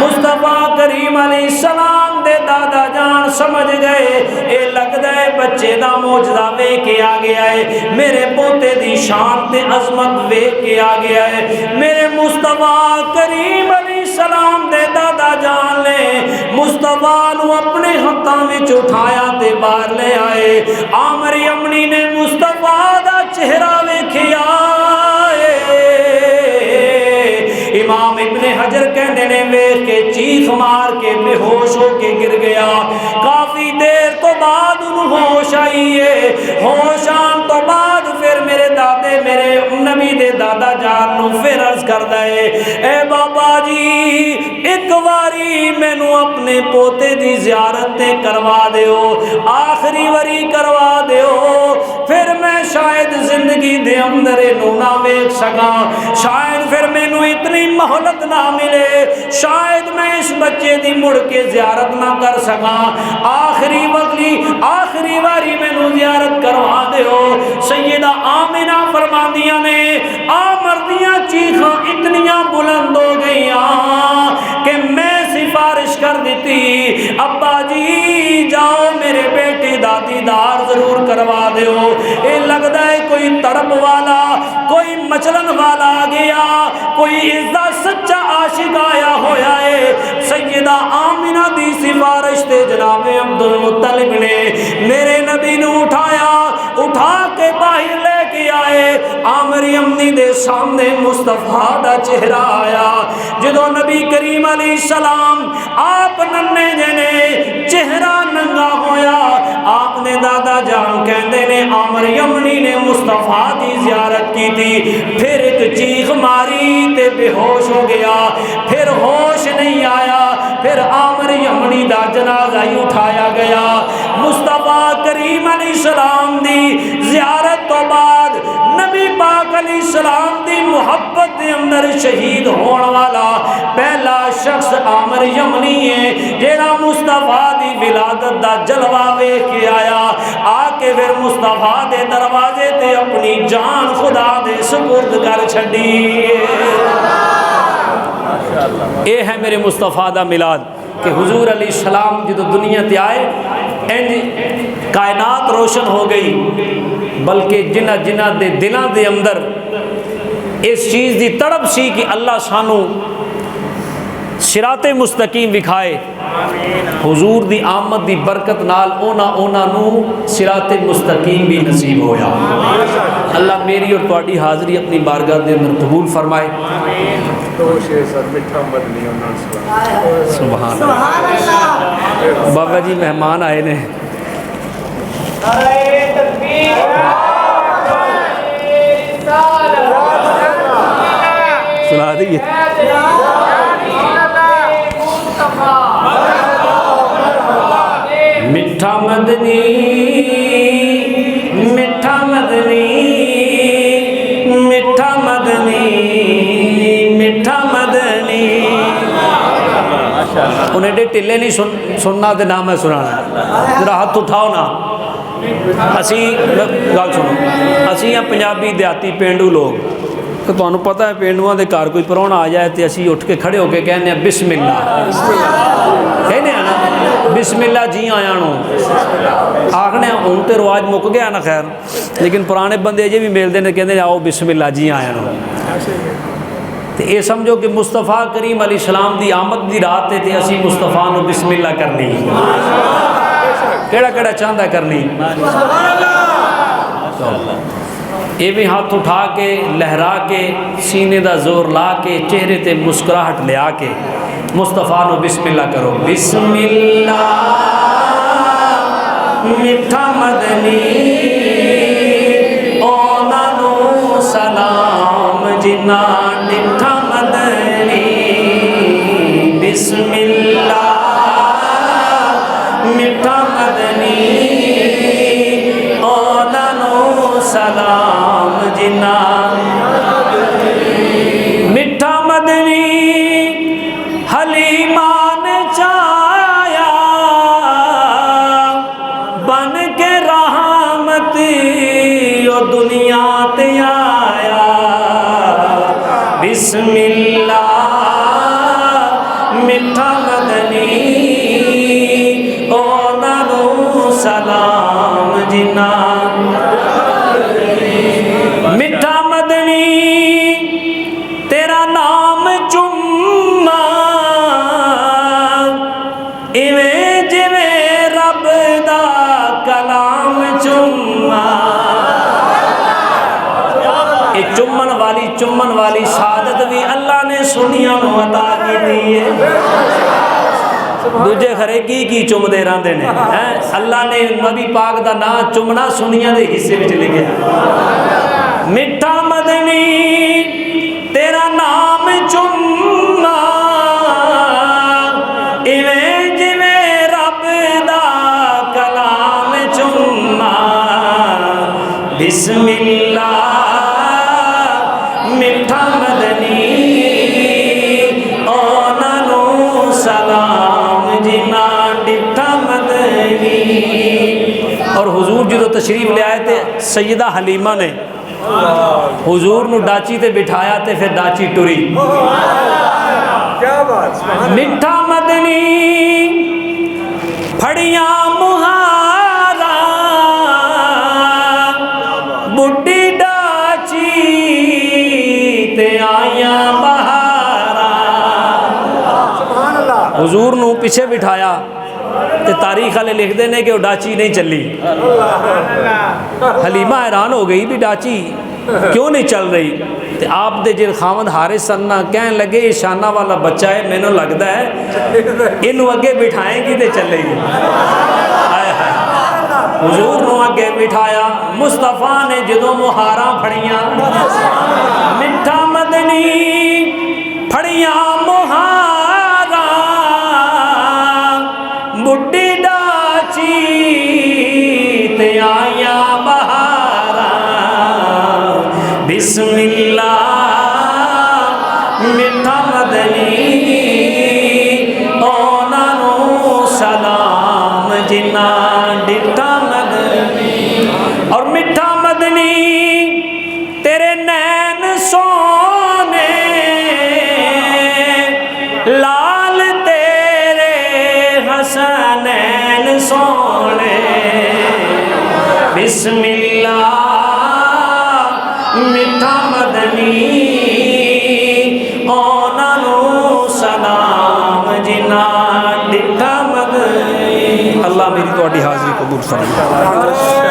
مصطفیٰ کریم علیہ السلام دے دادا جان سمجھ گئے اے لگدا ہے بچے دا معجزہ ویکھ کے آ گیا ہے، میرے پوتے دی شان تے عظمت ویکھ کے آ گیا ہے۔ میرے مصطفیٰ کریم علیہ السلام دے دادا جان نے مصطفیٰ نو اپنے ہتھاں وچ اٹھایا تے باہر لے آئے۔ عامر یمنی نے مصطفیٰ دا چہرہ ویکھیا، امام ابن حجر کہندے نے ویکھ کے چیخ مار کے بے ہوش ہو کے گر گیا۔ کافی دیر تو بعد انہوں ہوش آئی ہے، ہوش آن تو بعد پھر میرے دادے میرے نبی دے دادا جان نو پھر عرض کردا ہے اے بابا جی ایک واری مینوں اپنے پوتے دی زیارت تے کروا دیو، آخری واری کروا دیو، پھر میں شاید زندگی دے اندر انہوں نہ ویکھ سکاں، شاید پھر مینوں اتنی مہلت نہ ملے، شاید میں اس بچے دی مڑ کے زیارت نہ کر سکاں، آخری واری مینوں زیارت کروا دیو۔ سیدہ آمنہ فرماندیاں نے عامر دیاں چیخاں اتنیاں بلند ہو گئیاں کہ میں سفارش کر دیتی ابا جی جاؤ میرے بیٹے دا دیدار ضرور کروا دیو، اے لگدا ہے کوئی تڑپ والا کوئی مچلن والا آ گیا، کوئی اس دا سچا عاشق آیا ہویا ہے۔ سیدہ آمنہ دی سفارش تے جناب عبدالمطلب نے میرے نبی نو اٹھا کے باہر لے کے آئے۔ عامر یمنی دے سامنے مصطفیٰ دا چہرہ آیا، جدو نبی کریم علیہ السلام آپ ننے جنے چہرہ ننگا ہویا، آپ نے دادا جان کہندے نے عامر یمنی نے مصطفیٰ دی زیارت کی تھی، پھر ایک چیخ ماری تے بے ہوش ہو گیا، پھر ہوش نہیں آیا، پھر عامر یمنی دا جنازہ ہی اٹھایا گیا۔ مصطفیٰ کریم علیہ السلام دی زیارت تو بعد نبی پاک علیہ السلام دی محبت دے اندر شہید ہون والا پہلا شخص عامر یمنی ہے، جیڑا مصطفیٰ دی ولادت دا جلوہ ویکھ کے آیا، آ کے پھر مصطفیٰ دے دروازے تے اپنی جان خدا دے سپرد کر چھڈی۔ اے ہے میرے مصطفیٰ دا میلاد کہ حضور علیہ السلام جدو دنیا تے آئے انج کائنات روشن ہو گئی، بلکہ جنہ دے دلاں دے اندر اس چیز دی تڑپ سی کہ اللہ سانو صراط مستقیم دکھائے، حضور دی آمد دی برکت نال اونا نو صراط مستقیم بھی نصیب ہویا۔ اللہ میری اور تواڈی حاضری اپنی بارگاہ دے اندر قبول فرمائے۔ سبحان اللہ۔ بابا جی مہمان آئے نے، سنا دیئے میٹھا مدنی میٹھا مدنی میٹھا مدنی میٹھا مدنی۔ انہیں ڈے ٹلے نہیں سننا دے نام ہے سنانا، ذرا ہاتھ اٹھاؤ نا۔ اسی گل سنو، اسی ہیں پنجابی دیہاتی پینڈو لوگ، تو تمہیں پتہ ہے پینڈوان دے گھر کوئی پرانا آ جائے تو اسی اٹھ کے کھڑے ہو کے کہنے ہیں بسم اللہ، کہنے ہیں نا بسم اللہ جی آیا نو، آخنے ہوں تو رواج مک گیا نا، خیر لیکن پرانے بندے اجے بھی ملتے ہیں کہتے ہیں آؤ بسم اللہ جی آیا نو۔ تو یہ سمجھو کہ مصطفیٰ کریم علیہ السلام دی آمد دی رات تے اسی مصطفیٰ نو بسم اللہ کرنی، کیڑا چاہتا کرنی۔ یہ بھی ہاتھ اٹھا کے لہرا کے سینے دا زور لا کے چہرے تے مسکراہٹ لیا کے مصطفیٰ نو بسم اللہ کرو۔ بسم اللہ میٹھا مدنی اونا نو سلام جنا میٹھا مدنی، بسم اللہ میٹھا مدنی اونا نو سلام جنا میٹھا مدنی حلیمان چایا بن کے رحمت او دنیا تے آیا بسم اللہ میٹھا مدنی اونا نو سلام جنا میٹھا مدنی تیرا نام چما ایویں جویں رب دا کلام چما یہ چمن والی شہادت بھی اللہ نے سنیاں نو عطا کی ہے دوجے خرے کی چم دے رہندے نے اللہ نے نبی پاک دا نام چمنا سنیاں دے حصے وچ لکھیا میٹھا مدنی تیرا نام چما ایویں جویں رب دا کلام چما بسم اللہ میٹھا مدنی اونا نو سلام جنا ڈٹھا مدنی اور حضور جدو تشریف لے آئے تھے سیدہ حلیمہ نے حضور نو ڈاچی تے بٹھایا تے پھر ڈاچی ٹری کیا بات میٹھا مدنی پھڑیاں مہارا بڈی ڈاچی تے آیاں بہارا سبحان اللہ حضور نو پیچھے بٹھایا تے تاریخ والے لکھ دینے کہ وہ ڈاچی نہیں چلی حلیمہ حیران ہو گئی بھی ڈاچی کیوں نہیں چل رہی تے آپ دے جن خاوند حارث سننا کہنے لگے یہ شانہ والا بچہ ہے میں نے لگتا ہے انہوں اگے بٹھائیں گی تے چلے گی حضور نو اگے بٹھایا مصطفیٰ نے جدوں مہاراں پھڑیاں میٹھا مدنی پھڑیاں مہاراں بڈی ڈاچی تے آیاں بہاراں بسم اللہ میٹھا مدنی اونا نو سلام جنا ڈٹھا مدنی اور میٹھا مدنی تیرے نین سونے لال تیرے حسنین سونے بسم اللہ میٹھا مدنی اونا نو سلام جنا ڈٹھا مدنی اللہ میری تو حاضری قبول فرمائے